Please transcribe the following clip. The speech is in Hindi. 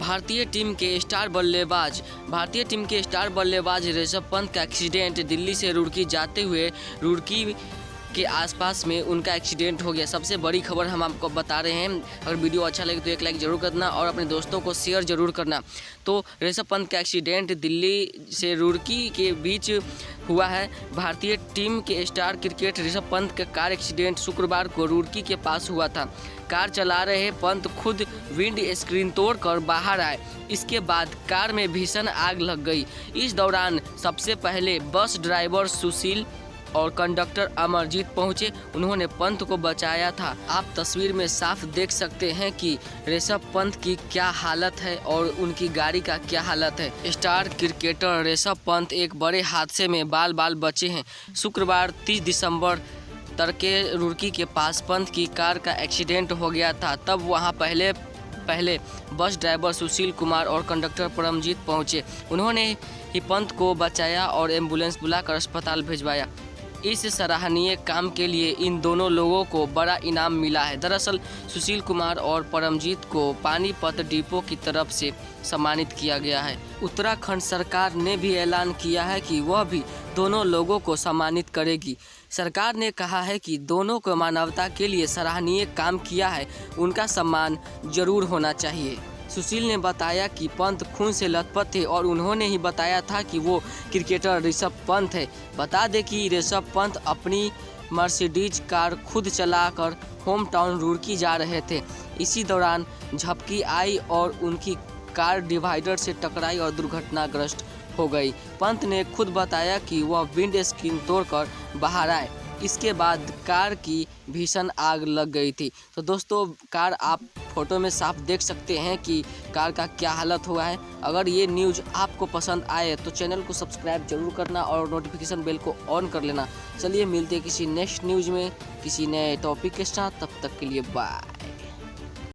भारतीय टीम के स्टार बल्लेबाज ऋषभ पंत का एक्सीडेंट। दिल्ली से रुड़की जाते हुए रुड़की के आसपास में उनका एक्सीडेंट हो गया। सबसे बड़ी खबर हम आपको बता रहे हैं। अगर वीडियो अच्छा लगे तो एक लाइक ज़रूर करना और अपने दोस्तों को शेयर ज़रूर करना। तो ऋषभ पंत का एक्सीडेंट दिल्ली से रुड़की के बीच हुआ है। भारतीय टीम के स्टार क्रिकेट ऋषभ पंत का कार एक्सीडेंट शुक्रवार को रुड़की के पास हुआ था। कार चला रहे पंत खुद विंड स्क्रीन तोड़कर बाहर आए। इसके बाद कार में भीषण आग लग गई। इस दौरान सबसे पहले बस ड्राइवर सुशील और कंडक्टर अमरजीत पहुंचे। उन्होंने पंत को बचाया था। आप तस्वीर में साफ देख सकते हैं कि ऋषभ पंत की क्या हालत है और उनकी गाड़ी का क्या हालत है। स्टार क्रिकेटर ऋषभ पंत एक बड़े हादसे में बाल बचे हैं। शुक्रवार 30 दिसंबर तड़के रुड़की के पास पंत की कार का एक्सीडेंट हो गया था। तब वहां पहले बस ड्राइवर सुशील कुमार और कंडक्टर परमजीत पहुंचे। उन्होंने ही पंत को बचाया और एम्बुलेंस बुलाकर अस्पताल भिजवाया। इस सराहनीय काम के लिए इन दोनों लोगों को बड़ा इनाम मिला है। दरअसल सुशील कुमार और परमजीत को पानीपत डिपो की तरफ से सम्मानित किया गया है। उत्तराखंड सरकार ने भी ऐलान किया है कि वह भी दोनों लोगों को सम्मानित करेगी। सरकार ने कहा है कि दोनों को मानवता के लिए सराहनीय काम किया है, उनका सम्मान जरूर होना चाहिए। सुशील ने बताया कि पंत खून से लथपथ थे और उन्होंने ही बताया था कि वो क्रिकेटर ऋषभ पंत है। बता दें कि ऋषभ पंत अपनी मर्सिडीज कार खुद चलाकर होम टाउन रुड़की जा रहे थे। इसी दौरान झपकी आई और उनकी कार डिवाइडर से टकराई और दुर्घटनाग्रस्त हो गई। पंत ने खुद बताया कि वह विंड स्क्रीन तोड़कर बाहर आए। इसके बाद कार की भीषण आग लग गई थी। तो दोस्तों, कार आप फोटो में साफ देख सकते हैं कि कार का क्या हालत हुआ है। अगर ये न्यूज़ आपको पसंद आए तो चैनल को सब्सक्राइब जरूर करना और नोटिफिकेशन बेल को ऑन कर लेना। चलिए मिलते हैं किसी नेक्स्ट न्यूज़ में किसी नए टॉपिक के साथ। तब तक के लिए बाय।